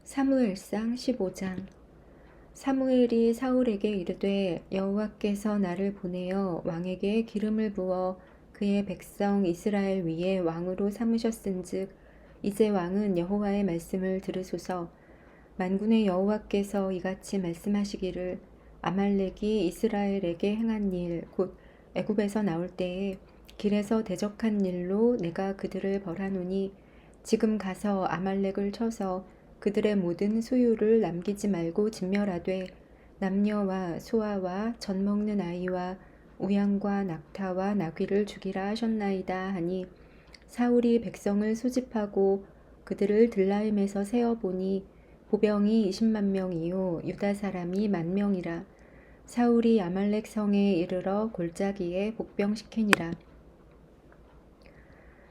사무엘상 15장. 사무엘이 사울에게 이르되 여호와께서 나를 보내어 왕에게 기름을 부어 그의 백성 이스라엘 위에 왕으로 삼으셨은즉 이제 왕은 여호와의 말씀을 들으소서. 만군의 여호와께서 이같이 말씀하시기를 아말렉이 이스라엘에게 행한 일 곧 애굽에서 나올 때에 길에서 대적한 일로 내가 그들을 벌하노니 지금 가서 아말렉을 쳐서 그들의 모든 소유를 남기지 말고 진멸하되 남녀와 소아와 젖 먹는 아이와 우양과 낙타와 나귀를 죽이라 하셨나이다 하니 사울이 백성을 소집하고 그들을 들라임에서 세어보니 보병이 20만 명이요 유다 사람이 10,000명이라. 사울이 아말렉 성에 이르러 골짜기에 복병시키니라.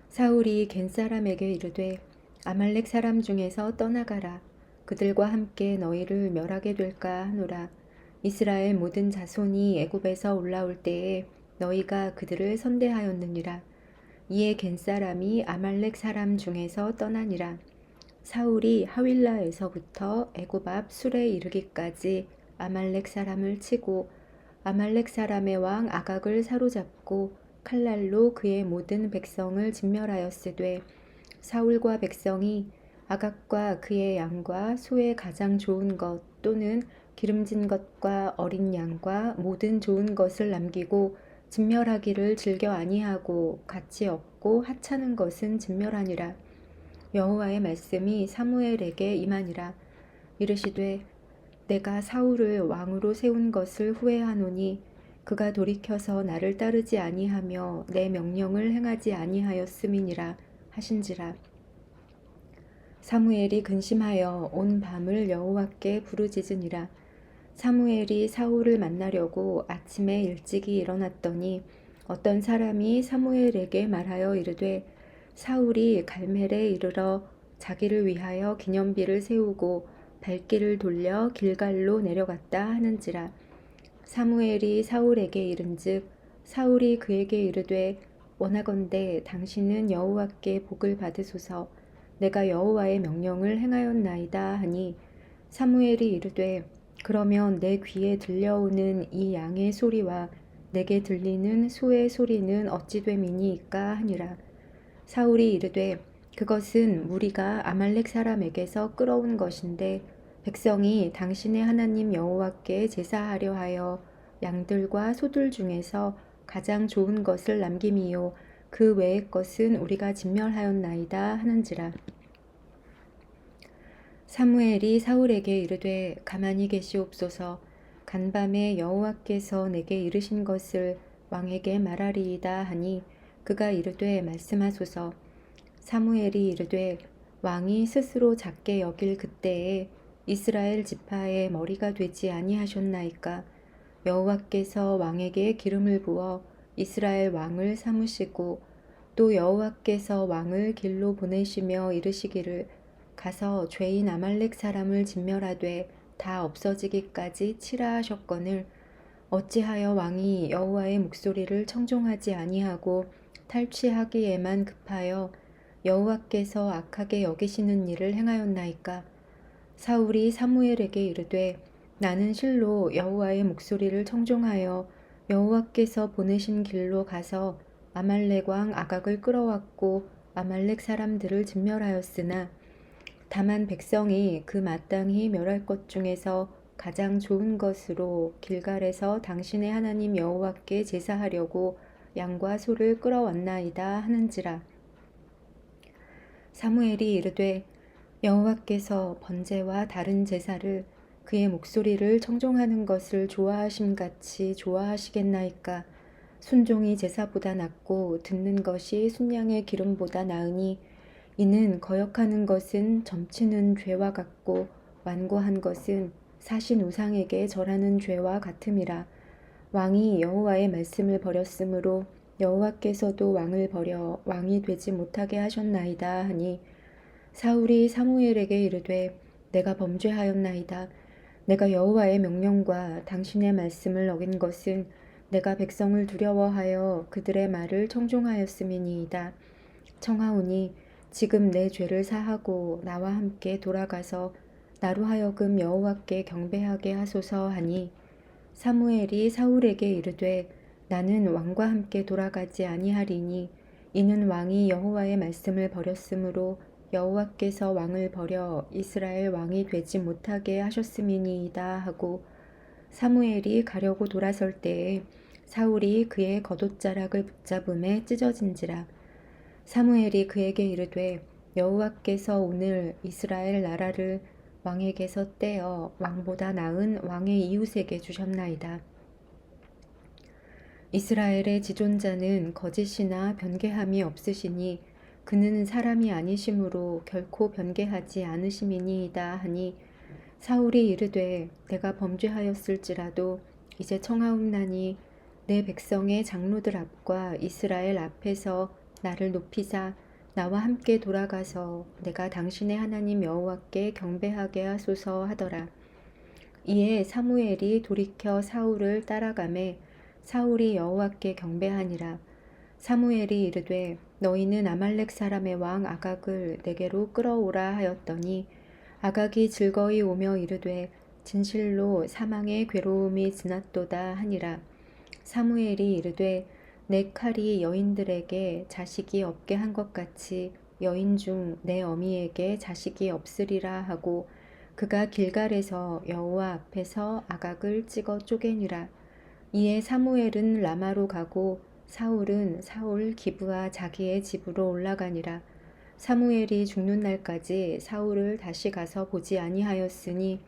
사울이 겐 사람에게 이르되 아말렉 사람 중에서 떠나가라. 그들과 함께 너희를 멸하게 될까 하노라. 이스라엘 모든 자손이 애굽에서 올라올 때에 너희가 그들을 선대하였느니라. 이에 겐 사람이 아말렉 사람 중에서 떠나니라. 사울이 하윌라에서부터 애굽 앞 술에 이르기까지 아말렉 사람을 치고 아말렉 사람의 왕 아각을 사로잡고 칼날로 그의 모든 백성을 진멸하였으되 사울과 백성이 아각과 그의 양과 소의 가장 좋은 것 또는 기름진 것과 어린 양과 모든 좋은 것을 남기고 진멸하기를 즐겨 아니하고 가치 없고 하찮은 것은 진멸하니라. 여호와의 말씀이 사무엘에게 임하니라. 이르시되 내가 사울을 왕으로 세운 것을 후회하노니 그가 돌이켜서 나를 따르지 아니하며 내 명령을 행하지 아니하였음이니라 하신지라. 사무엘이 근심하여 온 밤을 여호와께 부르짖으니라. 사무엘이 사울을 만나려고 아침에 일찍이 일어났더니 어떤 사람이 사무엘에게 말하여 이르되 사울이 갈멜에 이르러 자기를 위하여 기념비를 세우고 발길을 돌려 길갈로 내려갔다 하는지라. 사무엘이 사울에게 이른즉 사울이 그에게 이르되 원하건대 당신은 여호와께 복을 받으소서. 내가 여호와의 명령을 행하였나이다 하니 사무엘이 이르되 그러면 내 귀에 들려오는 이 양의 소리와 내게 들리는 소의 소리는 어찌 됨이니이까 하니라. 사울이 이르되 그것은 무리가 아말렉 사람에게서 끌어온 것인데 백성이 당신의 하나님 여호와께 제사하려 하여 양들과 소들 중에서 가장 좋은 것을 남김이요 그 외의 것은 우리가 진멸하였나이다 하는지라. 사무엘이 사울에게 이르되 가만히 계시옵소서. 간밤에 여호와께서 내게 이르신 것을 왕에게 말하리이다 하니 그가 이르되 말씀하소서. 사무엘이 이르되 왕이 스스로 작게 여길 그때에 이스라엘 지파의 머리가 되지 아니하셨나이까. 여호와께서 왕에게 기름을 부어 이스라엘 왕을 삼으시고 또 여호와께서 왕을 길로 보내시며 이르시기를 가서 죄인 아말렉 사람을 진멸하되 다 없어지기까지 치라 하셨거늘 어찌하여 왕이 여호와의 목소리를 청종하지 아니하고 탈취하기에만 급하여 여호와께서 악하게 여기시는 일을 행하였나이까. 사울이 사무엘에게 이르되 나는 실로 여호와의 목소리를 청종하여 여호와께서 보내신 길로 가서 아말렉 왕 아각을 끌어왔고 아말렉 사람들을 진멸하였으나 다만 백성이 그 마땅히 멸할 것 중에서 가장 좋은 것으로 길갈에서 당신의 하나님 여호와께 제사하려고 양과 소를 끌어왔나이다 하는지라. 사무엘이 이르되 여호와께서 번제와 다른 제사를 그의 목소리를 청종하는 것을 좋아하심같이 좋아하시겠나이까. 순종이 제사보다 낫고 듣는 것이 순양의 기름보다 나으니 이는 거역하는 것은 점치는 죄와 같고 완고한 것은 사신 우상에게 절하는 죄와 같음이라. 왕이 여호와의 말씀을 버렸으므로 여호와께서도 왕을 버려 왕이 되지 못하게 하셨나이다 하니 사울이 사무엘에게 이르되 내가 범죄하였나이다. 내가 여호와의 명령과 당신의 말씀을 어긴 것은 내가 백성을 두려워하여 그들의 말을 청종하였음이니이다. 청하오니 지금 내 죄를 사하고 나와 함께 돌아가서 나로 하여금 여호와께 경배하게 하소서 하니 사무엘이 사울에게 이르되 나는 왕과 함께 돌아가지 아니하리니 이는 왕이 여호와의 말씀을 버렸으므로 여호와께서 왕을 버려 이스라엘 왕이 되지 못하게 하셨음이니이다 하고 사무엘이 가려고 돌아설 때에 사울이 그의 겉옷자락을 붙잡음에 찢어진지라. 사무엘이 그에게 이르되 여호와께서 오늘 이스라엘 나라를 왕에게서 떼어 왕보다 나은 왕의 이웃에게 주셨나이다. 이스라엘의 지존자는 거짓이나 변개함이 없으시니 그는 사람이 아니심으로 결코 변개하지 않으심이니이다 하니 사울이 이르되 내가 범죄하였을지라도 이제 청하옵나니 내 백성의 장로들 앞과 이스라엘 앞에서 나를 높이사 나와 함께 돌아가서 내가 당신의 하나님 여호와께 경배하게 하소서 하더라. 이에 사무엘이 돌이켜 사울을 따라가매 사울이 여호와께 경배하니라. 사무엘이 이르되 너희는 아말렉 사람의 왕 아각을 내게로 끌어오라 하였더니 아각이 즐거이 오며 이르되 진실로 사망의 괴로움이 지났도다 하니라. 사무엘이 이르되 내 칼이 여인들에게 자식이 없게 한 것 같이 여인 중 내 어미에게 자식이 없으리라 하고 그가 길갈에서 여호와 앞에서 아각을 찍어 쪼개니라. 이에 사무엘은 라마로 가고 사울은 사울 기브아 자기의 집으로 올라가니라. 사무엘이 죽는 날까지 사울을 다시 가서 보지 아니하였으니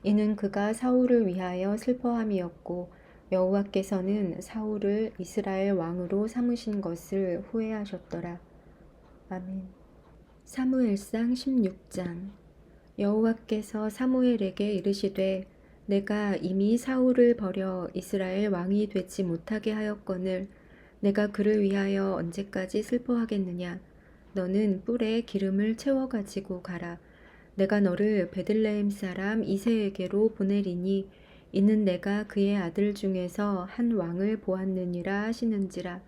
이는 그가 사울을 위하여 슬퍼함이었고 여호와께서는 사울을 이스라엘 왕으로 삼으신 것을 후회하셨더라. 아멘. 사무엘상 16장. 여호와께서 사무엘에게 이르시되 내가 이미 사울을 버려 이스라엘 왕이 되지 못하게 하였거늘 내가 그를 위하여 언제까지 슬퍼하겠느냐. 너는 뿔에 기름을 채워 가지고 가라. 내가 너를 베들레헴 사람 이새에게로 보내리니 이는 내가 그의 아들 중에서 한 왕을 보았느니라 하시는지라.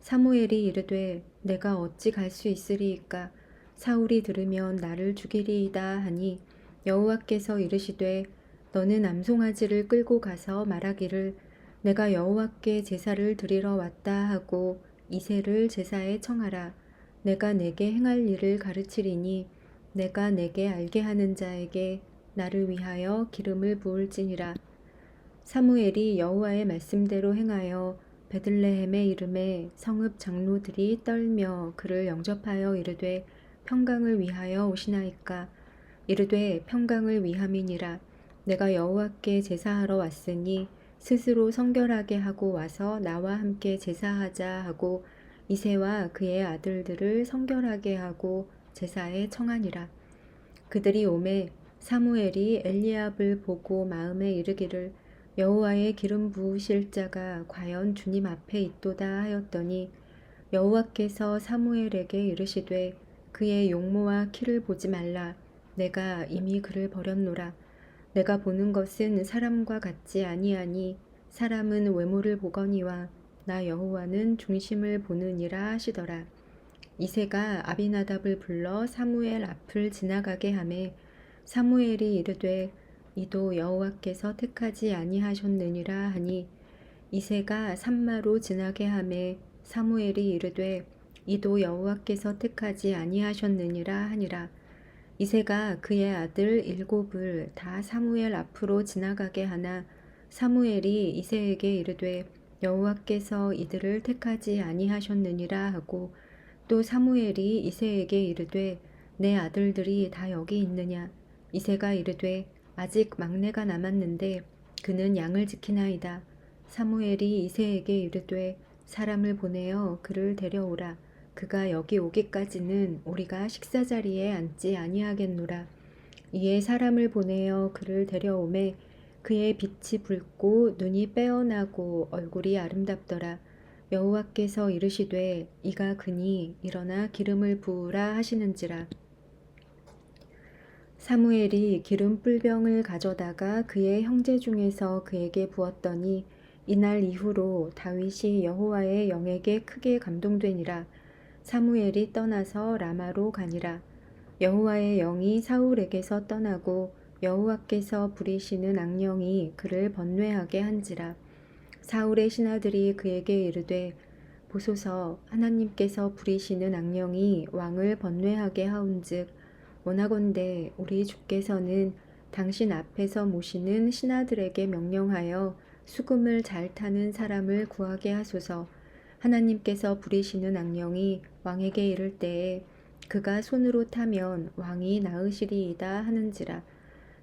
사무엘이 이르되 내가 어찌 갈 수 있으리이까. 사울이 들으면 나를 죽이리이다 하니 여호와께서 이르시되 너는 암송아지를 끌고 가서 말하기를 내가 여호와께 제사를 드리러 왔다 하고 이새를 제사에 청하라. 내가 내게 행할 일을 가르치리니 내가 내게 알게 하는 자에게 나를 위하여 기름을 부을지니라. 사무엘이 여호와의 말씀대로 행하여 베들레헴의 이름에 성읍 장로들이 떨며 그를 영접하여 이르되 평강을 위하여 오시나이까. 이르되 평강을 위함이니라. 내가 여호와께 제사하러 왔으니 스스로 성결하게 하고 와서 나와 함께 제사하자 하고 이새와 그의 아들들을 성결하게 하고 제사에 청하니라. 그들이 오매 사무엘이 엘리압을 보고 마음에 이르기를 여호와의 기름 부으실 자가 과연 주님 앞에 있도다 하였더니 여호와께서 사무엘에게 이르시되 그의 용모와 키를 보지 말라. 내가 이미 그를 버렸노라. 내가 보는 것은 사람과 같지 아니하니 사람은 외모를 보거니와 나 여호와는 중심을 보느니라 하시더라. 이새가 아비나답을 불러 사무엘 앞을 지나가게 하매 사무엘이 이르되 이도 여호와께서 택하지 아니하셨느니라 하니 이새가 산마로 지나게 하매 사무엘이 이르되 이도 여호와께서 택하지 아니하셨느니라 하니라. 이새가 그의 아들 7을 다 사무엘 앞으로 지나가게 하나 사무엘이 이새에게 이르되 여호와께서 이들을 택하지 아니하셨느니라 하고 또 사무엘이 이새에게 이르되 내 아들들이 다 여기 있느냐. 이새가 이르되 아직 막내가 남았는데 그는 양을 지키나이다. 사무엘이 이새에게 이르되 사람을 보내어 그를 데려오라. 그가 여기 오기까지는 우리가 식사 자리에 앉지 아니하겠노라. 이에 사람을 보내어 그를 데려오매 그의 빛이 붉고 눈이 빼어나고 얼굴이 아름답더라. 여호와께서 이르시되 이가 그니 일어나 기름을 부으라 하시는지라. 사무엘이 기름 뿔병을 가져다가 그의 형제 중에서 그에게 부었더니 이날 이후로 다윗이 여호와의 영에게 크게 감동되니라. 사무엘이 떠나서 라마로 가니라. 여호와의 영이 사울에게서 떠나고 여호와께서 부리시는 악령이 그를 번뇌하게 한지라. 사울의 신하들이 그에게 이르되 보소서, 하나님께서 부리시는 악령이 왕을 번뇌하게 하온즉 원하건대 우리 주께서는 당신 앞에서 모시는 신하들에게 명령하여 수금을 잘 타는 사람을 구하게 하소서. 하나님께서 부리시는 악령이 왕에게 이를 때에 그가 손으로 타면 왕이 나으시리이다 하는지라.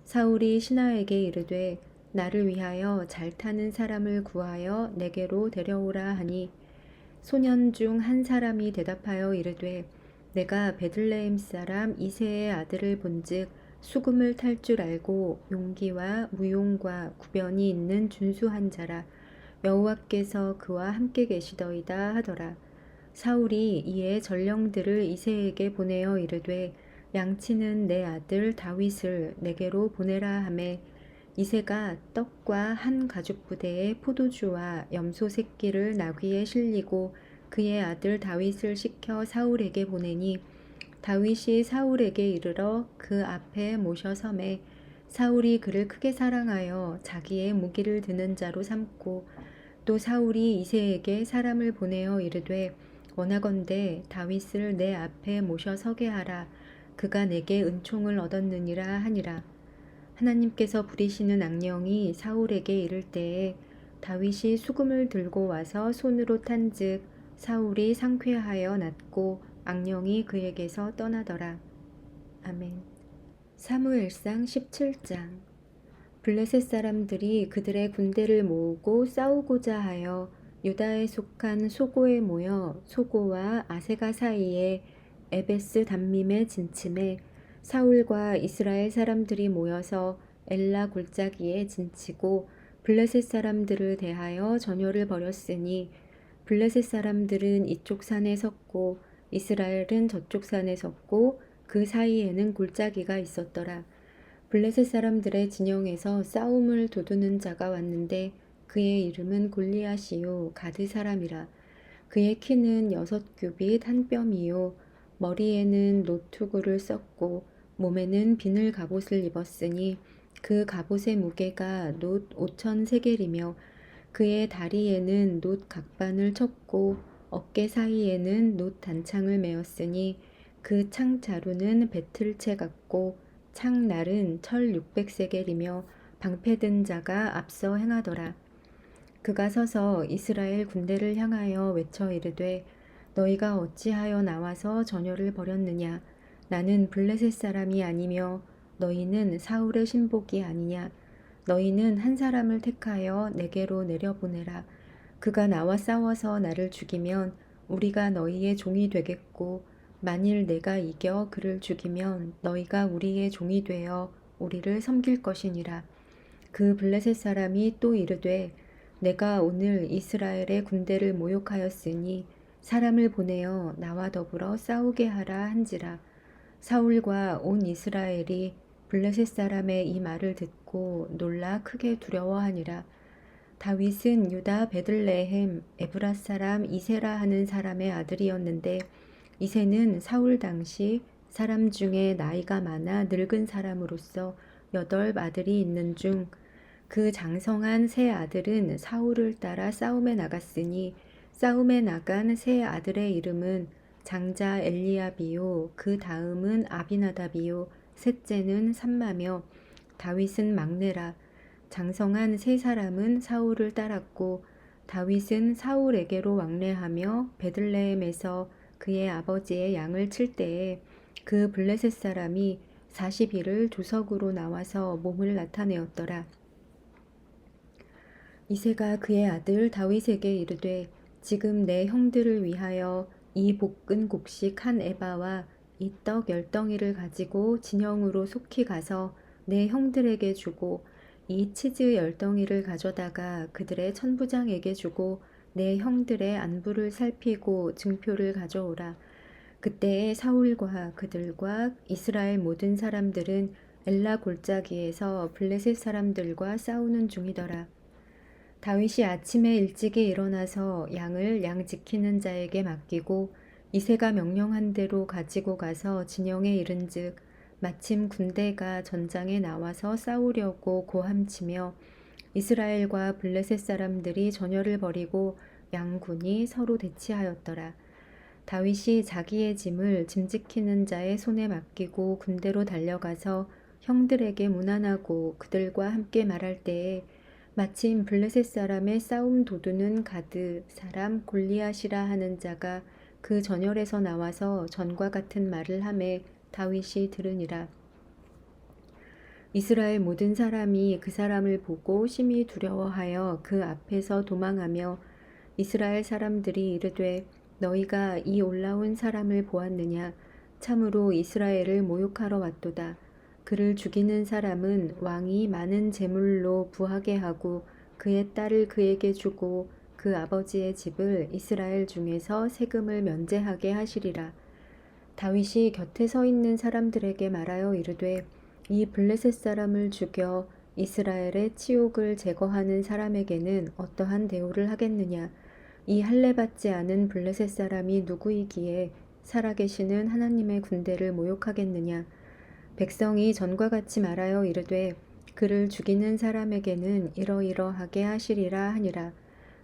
사울이 신하에게 이르되 나를 위하여 잘 타는 사람을 구하여 내게로 데려오라 하니 소년 중 한 사람이 대답하여 이르되 내가 베들레헴 사람 이새의 아들을 본즉 수금을 탈 줄 알고 용기와 무용과 구변이 있는 준수한 자라. 여호와께서 그와 함께 계시더이다 하더라. 사울이 이에 전령들을 이새에게 보내어 이르되 양치는 내 아들 다윗을 내게로 보내라 하매 이새가 떡과 한 가죽부대에 포도주와 염소 새끼를 나귀에 실리고 그의 아들 다윗을 시켜 사울에게 보내니 다윗이 사울에게 이르러 그 앞에 모셔 섬에 사울이 그를 크게 사랑하여 자기의 무기를 드는 자로 삼고 또 사울이 이새에게 사람을 보내어 이르되 원하건대 다윗을 내 앞에 모셔 서게 하라. 그가 내게 은총을 얻었느니라 하니라. 하나님께서 부리시는 악령이 사울에게 이를 때에 다윗이 수금을 들고 와서 손으로 탄즉 사울이 상쾌하여 낫고 악령이 그에게서 떠나더라. 아멘. 사무엘상 17장. 블레셋 사람들이 그들의 군대를 모으고 싸우고자 하여 유다에 속한 소고에 모여 소고와 아세가 사이에 에베스 담밈에 진침해 사울과 이스라엘 사람들이 모여서 엘라 골짜기에 진치고 블레셋 사람들을 대하여 전열을 벌였으니 블레셋 사람들은 이쪽 산에 섰고 이스라엘은 저쪽 산에 섰고 그 사이에는 골짜기가 있었더라. 블레셋 사람들의 진영에서 싸움을 도두는 자가 왔는데 그의 이름은 골리앗이요 가드 사람이라. 그의 키는 6규빗 한 뼘이요 머리에는 노투구를 썼고 몸에는 비늘 갑옷을 입었으니 그 갑옷의 무게가 놋 5천 세겔이며 그의 다리에는 놋 각반을 쳤고 어깨 사이에는 놋 단창을 메었으니 그 창 자루는 배틀채 같고 창 날은 철 600세겔이며 방패든 자가 앞서 행하더라. 그가 서서 이스라엘 군대를 향하여 외쳐 이르되 너희가 어찌하여 나와서 전열을 벌였느냐. 나는 블레셋 사람이 아니며 너희는 사울의 신복이 아니냐. 너희는 한 사람을 택하여 내게로 내려보내라. 그가 나와 싸워서 나를 죽이면 우리가 너희의 종이 되겠고 만일 내가 이겨 그를 죽이면 너희가 우리의 종이 되어 우리를 섬길 것이니라. 그 블레셋 사람이 또 이르되 내가 오늘 이스라엘의 군대를 모욕하였으니 사람을 보내어 나와 더불어 싸우게 하라 한지라. 사울과 온 이스라엘이 블레셋 사람의 이 말을 듣고 놀라 크게 두려워하니라. 다윗은 유다 베들레헴 에브라 사람 이세라 하는 사람의 아들이었는데 이세는 사울 당시 사람 중에 나이가 많아 늙은 사람으로서 8 아들이 있는 중 그 장성한 세 아들은 사울을 따라 싸움에 나갔으니 싸움에 나간 세 아들의 이름은 장자 엘리압이요 그 다음은 아비나답이요 셋째는 삼마며 다윗은 막내라. 장성한 세 사람은 사울을 따랐고 다윗은 사울에게로 왕래하며 베들레헴에서 그의 아버지의 양을 칠 때에 그 블레셋 사람이 40일을 조석으로 나와서 몸을 나타내었더라. 이새가 그의 아들 다윗에게 이르되 지금 내 형들을 위하여 이 볶은 곡식 한 에바와 이 떡 10덩이를 가지고 진영으로 속히 가서 내 형들에게 주고 이 치즈 10덩이를 가져다가 그들의 천부장에게 주고 내 형들의 안부를 살피고 증표를 가져오라. 그때에 사울과 그들과 이스라엘 모든 사람들은 엘라 골짜기에서 블레셋 사람들과 싸우는 중이더라. 다윗이 아침에 일찍이 일어나서 양을 양 지키는 자에게 맡기고 이새가 명령한 대로 가지고 가서 진영에 이른즉 마침 군대가 전장에 나와서 싸우려고 고함치며 이스라엘과 블레셋 사람들이 전열을 벌이고 양군이 서로 대치하였더라. 다윗이 자기의 짐을 짐지키는 자의 손에 맡기고 군대로 달려가서 형들에게 문안하고 그들과 함께 말할 때에 마침 블레셋 사람의 싸움 도두는 가드 사람 골리앗이라 하는 자가 그 전열에서 나와서 전과 같은 말을 하매 다윗이 들으니라. 이스라엘 모든 사람이 그 사람을 보고 심히 두려워하여 그 앞에서 도망하며 이스라엘 사람들이 이르되 너희가 이 올라온 사람을 보았느냐? 참으로 이스라엘을 모욕하러 왔도다. 그를 죽이는 사람은 왕이 많은 재물로 부하게 하고 그의 딸을 그에게 주고 그 아버지의 집을 이스라엘 중에서 세금을 면제하게 하시리라. 다윗이 곁에 서 있는 사람들에게 말하여 이르되 이 블레셋 사람을 죽여 이스라엘의 치욕을 제거하는 사람에게는 어떠한 대우를 하겠느냐? 이 할례 받지 않은 블레셋 사람이 누구이기에 살아계시는 하나님의 군대를 모욕하겠느냐? 백성이 전과 같이 말하여 이르되 그를 죽이는 사람에게는 이러이러하게 하시리라 하니라.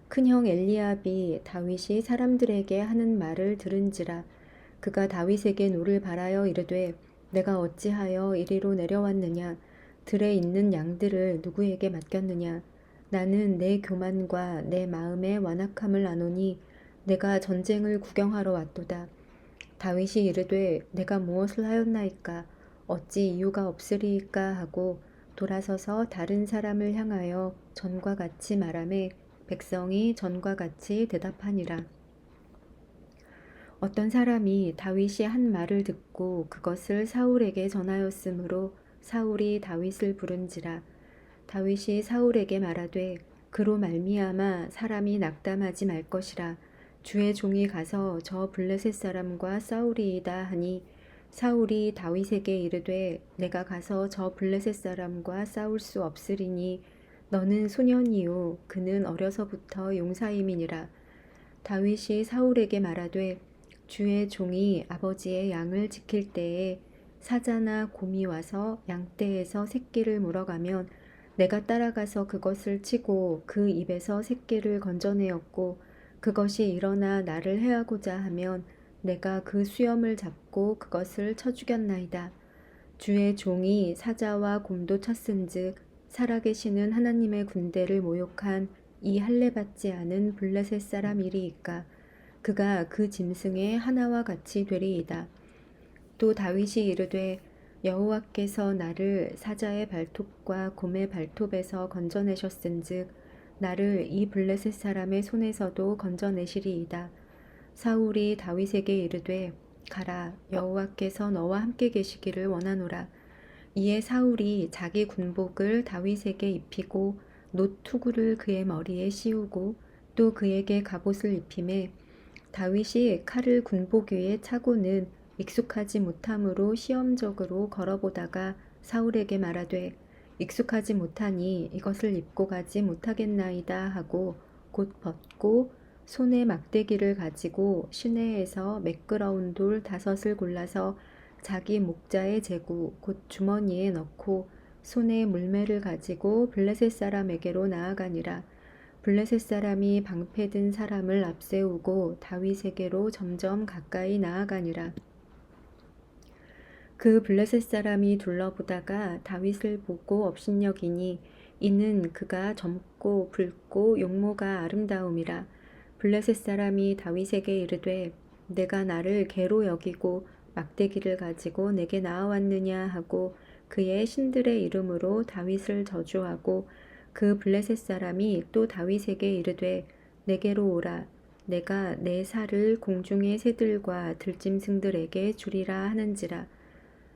큰형 엘리압이 다윗이 사람들에게 하는 말을 들은지라. 그가 다윗에게 노를 바라여 이르되 내가 어찌하여 이리로 내려왔느냐? 들에 있는 양들을 누구에게 맡겼느냐? 나는 내 교만과 내 마음의 완악함을 아노니 내가 전쟁을 구경하러 왔도다. 다윗이 이르되 내가 무엇을 하였나이까? 어찌 이유가 없으리이까 하고 돌아서서 다른 사람을 향하여 전과 같이 말하매 백성이 전과 같이 대답하니라. 어떤 사람이 다윗이 한 말을 듣고 그것을 사울에게 전하였으므로 사울이 다윗을 부른지라. 다윗이 사울에게 말하되 그로 말미암아 사람이 낙담하지 말 것이라. 주의 종이 가서 저 블레셋 사람과 싸우리이다 하니 사울이 다윗에게 이르되 내가 가서 저 블레셋 사람과 싸울 수 없으리니 너는 소년이요 그는 어려서부터 용사임이니라. 다윗이 사울에게 말하되 주의 종이 아버지의 양을 지킬 때에 사자나 곰이 와서 양떼에서 새끼를 물어가면 내가 따라가서 그것을 치고 그 입에서 새끼를 건져내었고 그것이 일어나 나를 해하고자 하면 내가 그 수염을 잡고 그것을 쳐 죽였나이다. 주의 종이 사자와 곰도 쳤은즉 살아계시는 하나님의 군대를 모욕한 이 할례 받지 않은 블레셋 사람이리이까 그가 그 짐승의 하나와 같이 되리이다. 또 다윗이 이르되 여호와께서 나를 사자의 발톱과 곰의 발톱에서 건져내셨은즉 나를 이 블레셋 사람의 손에서도 건져내시리이다. 사울이 다윗에게 이르되 가라 여호와께서 너와 함께 계시기를 원하노라. 이에 사울이 자기 군복을 다윗에게 입히고 놋투구를 그의 머리에 씌우고 또 그에게 갑옷을 입히매 다윗이 칼을 군복 위에 차고는 익숙하지 못함으로 시험적으로 걸어보다가 사울에게 말하되 익숙하지 못하니 이것을 입고 가지 못하겠나이다 하고 곧 벗고 손에 막대기를 가지고 시내에서 매끄러운 돌 5을 골라서 자기 목자의 제구 곧 주머니에 넣고 손에 물매를 가지고 블레셋 사람에게로 나아가니라. 블레셋 사람이 방패든 사람을 앞세우고 다윗에게로 점점 가까이 나아가니라. 그 블레셋 사람이 둘러보다가 다윗을 보고 업신여기니 이는 그가 젊고 붉고 용모가 아름다움이라. 블레셋 사람이 다윗에게 이르되 내가 나를 개로 여기고 막대기를 가지고 내게 나아왔느냐 하고 그의 신들의 이름으로 다윗을 저주하고 그 블레셋 사람이 또 다윗에게 이르되 내게로 오라. 내가 내 살을 공중의 새들과 들짐승들에게 주리라 하는지라.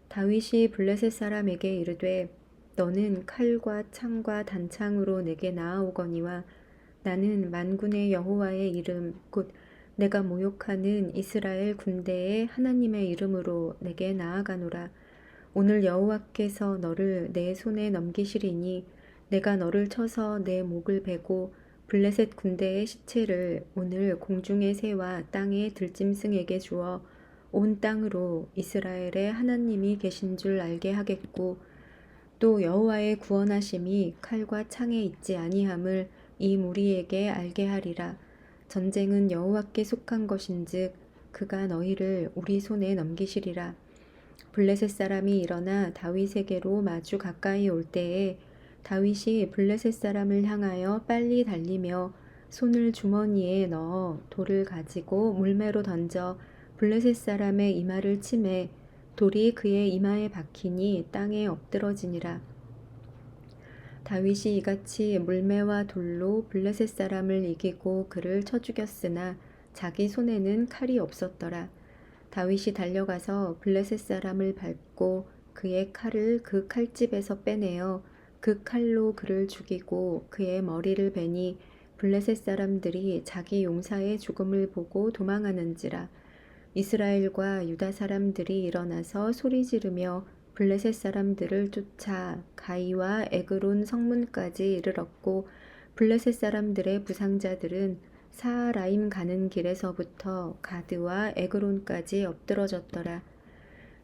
다윗이 블레셋 사람에게 이르되 너는 칼과 창과 단창으로 내게 나아오거니와 나는 만군의 여호와의 이름 곧 내가 모욕하는 이스라엘 군대의 하나님의 이름으로 내게 나아가노라. 오늘 여호와께서 너를 내 손에 넘기시리니 내가 너를 쳐서 내 목을 베고 블레셋 군대의 시체를 오늘 공중의 새와 땅의 들짐승에게 주어 온 땅으로 이스라엘의 하나님이 계신 줄 알게 하겠고 또 여호와의 구원하심이 칼과 창에 있지 아니함을 이 무리에게 알게 하리라. 전쟁은 여호와께 속한 것인즉 그가 너희를 우리 손에 넘기시리라. 블레셋 사람이 일어나 다윗에게로 마주 가까이 올 때에 다윗이 블레셋 사람을 향하여 빨리 달리며 손을 주머니에 넣어 돌을 가지고 물매로 던져 블레셋 사람의 이마를 치매 돌이 그의 이마에 박히니 땅에 엎드러지니라. 다윗이 이같이 물매와 돌로 블레셋 사람을 이기고 그를 쳐 죽였으나 자기 손에는 칼이 없었더라. 다윗이 달려가서 블레셋 사람을 밟고 그의 칼을 그 칼집에서 빼내어 그 칼로 그를 죽이고 그의 머리를 베니 블레셋 사람들이 자기 용사의 죽음을 보고 도망하는지라. 이스라엘과 유다 사람들이 일어나서 소리 지르며 블레셋 사람들을 쫓아 가이와 에그론 성문까지 이르렀고 블레셋 사람들의 부상자들은 사하라임 가는 길에서부터 가드와 에그론까지 엎드러졌더라.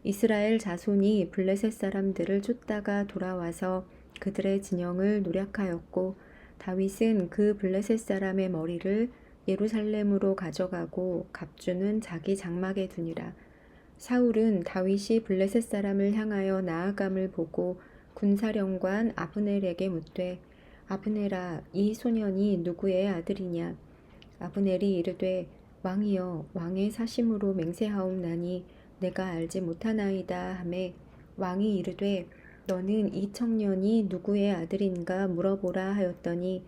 이스라엘 자손이 블레셋 사람들을 쫓다가 돌아와서 그들의 진영을 노략하였고 다윗은 그 블레셋 사람의 머리를 예루살렘으로 가져가고 갑주는 자기 장막에 두니라. 사울은 다윗이 블레셋 사람을 향하여 나아감을 보고 군사령관 아브넬에게 묻되 아브넬아 이 소년이 누구의 아들이냐. 아브넬이 이르되 왕이여 왕의 사심으로 맹세하옵나니 내가 알지 못하나이다 하매 왕이 이르되 너는 이 청년이 누구의 아들인가 물어보라 하였더니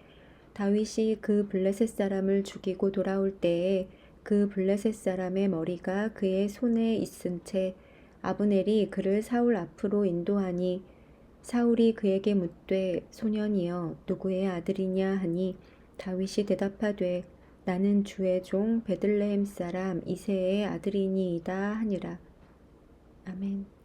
다윗이 그 블레셋 사람을 죽이고 돌아올 때에 그 블레셋 사람의 머리가 그의 손에 있은 채 아브넬이 그를 사울 앞으로 인도하니 사울이 그에게 묻되 소년이여 누구의 아들이냐 하니 다윗이 대답하되 나는 주의 종 베들레헴 사람 이새의 아들이니이다 하니라. 아멘.